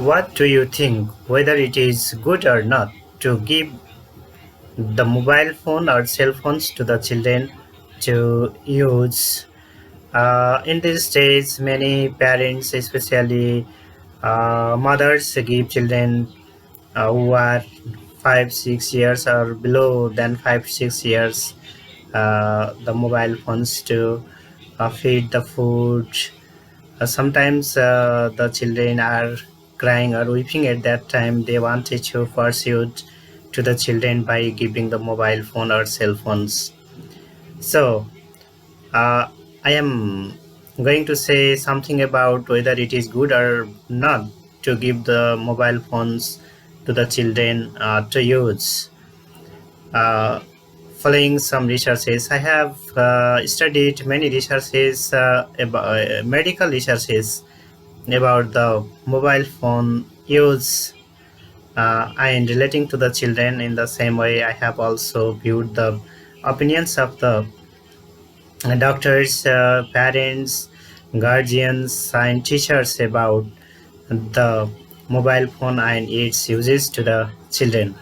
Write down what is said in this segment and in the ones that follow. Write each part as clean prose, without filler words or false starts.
What do you think whether it is good or not to give the mobile phone or cell phones to the children to use? In these days, many parents, especially mothers, give children who are 5 6 years or below than 5 6 years the mobile phones to feed the food. Sometimes the children are crying or weeping at that time. They wanted to pursue to the children by giving the mobile phone or cell phones. So uh, I am going to say something about whether it is good or not to give the mobile phones to the children to use. Uh, Following some researches, I have studied many researches about medical researches about the mobile phone use and relating to the children. In the same way, I have also viewed the opinions of the doctors, parents, guardians, and teachers about the mobile phone and its uses to the children.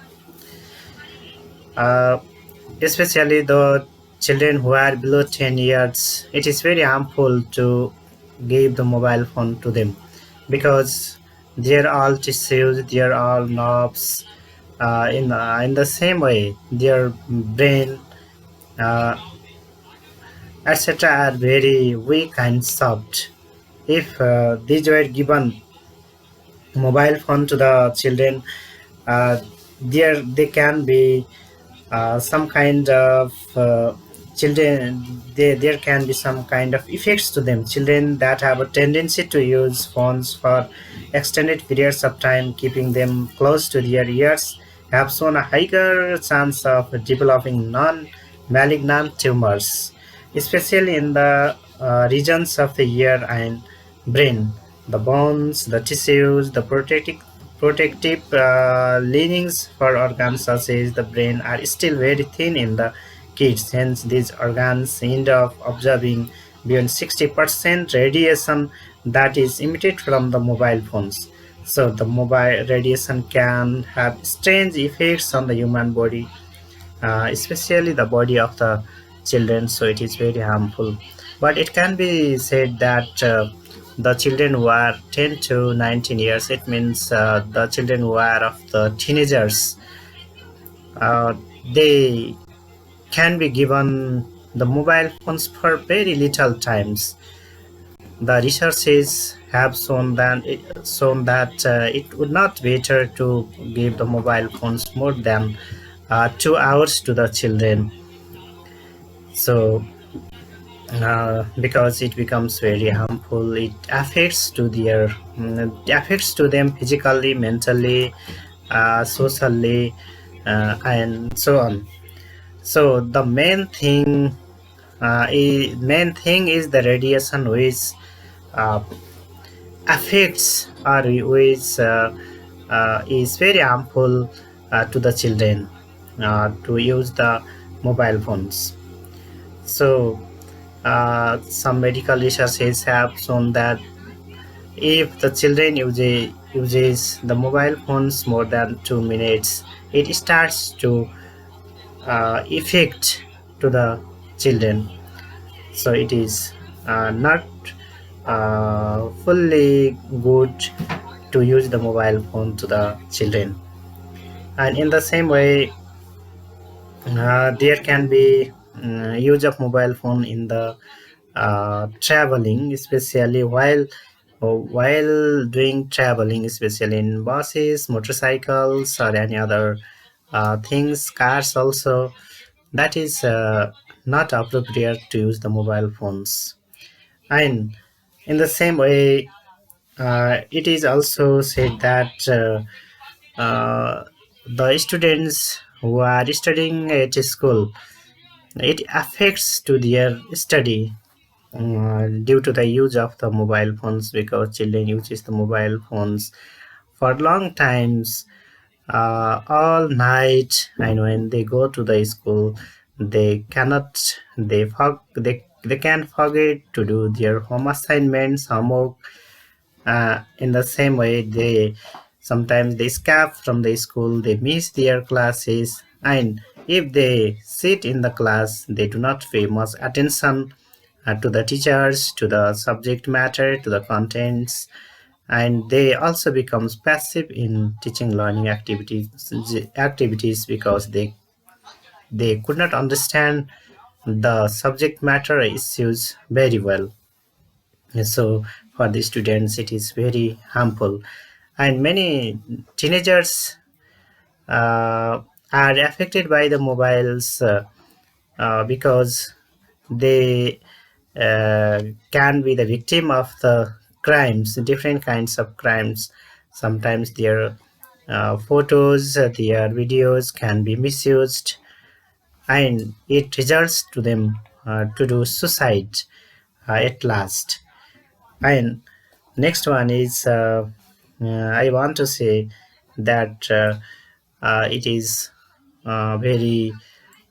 Uh, Especially the children who are below 10 years, it is very harmful to give the mobile phone to them because they are all tissues, they are all nerves. In the same way, their brain, uh, etc., are very weak and soft. If these were given mobile phone to the children, uh, there they can be some kind of children, there can be some kind of effects to them. Children that have a tendency to use phones for extended periods of time, keeping them close to their ears, have shown a higher chance of developing non-malignant tumors, especially in the regions of the ear and brain. The bones, the tissues, the protective leanings for organs such as the brain are still very thin in the kids. Hence, these organs end up absorbing beyond 60% radiation that is emitted from the mobile phones. So, the mobile radiation can have strange effects on the human body, especially the body of the children. So, it is very harmful. But it can be said that the children who are 10 to 19 years, it means the children who are of the teenagers, uh, they can be given the mobile phones for very little times. The researches have shown that it would not better to give the mobile phones more than 2 hours to the children. So because it becomes very harmful, it affects to it affects to them physically, mentally, socially, and so on. So the main thing is the radiation, which uh, affects or which is very harmful to the children to use the mobile phones. So some medical researches have shown that if the children uses the mobile phones more than 2 minutes, it starts to affect to the children. So it is not fully good to use the mobile phone to the children. And in the same way, there can be use of mobile phone in the traveling, especially while doing traveling, especially in buses, motorcycles, or any other things, cars also. That is not appropriate to use the mobile phones. And in the same way, it is also said that the students who are studying at school, it affects to their study due to the use of the mobile phones, because children uses the mobile phones for long times, all night, and when they go to the school, they can forget to do their home assignments, homework, In the same way, they sometimes they escape from the school, they miss their classes, and if they sit in the class, they do not pay much attention to the teachers, to the subject matter, to the contents, and they also becomes passive in teaching learning activities because they could not understand the subject matter issues very well. So for the students, it is very harmful, and many teenagers uh, are affected by the mobiles because they can be the victim of the crimes, different kinds of crimes. Sometimes their photos, their videos can be misused, and it results to them to do suicide at last. And next one is I want to say that it is very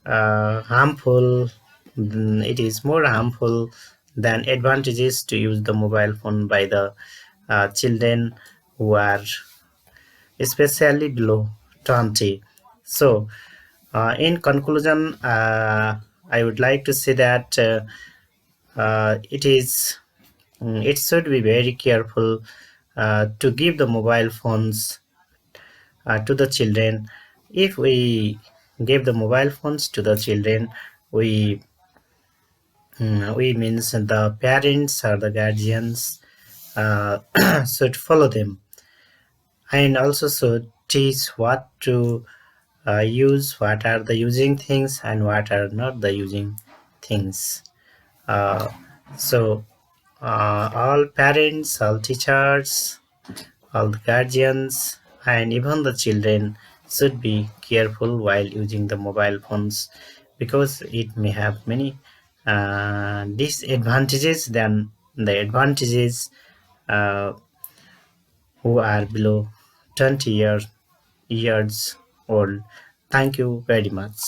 harmful. It is more harmful than advantages to use the mobile phone by the children who are especially below 20. So, in conclusion, I would like to say that it should be very careful to give the mobile phones to the children. If we give the mobile phones to the children, we we means the parents or the guardians should follow them, and also should teach what to use, what are the using things and what are not the using things. uh, so all parents, all teachers, all the guardians, and even the children should be careful while using the mobile phones because it may have many disadvantages than the advantages uh, who are below 20 years old. Thank you very much.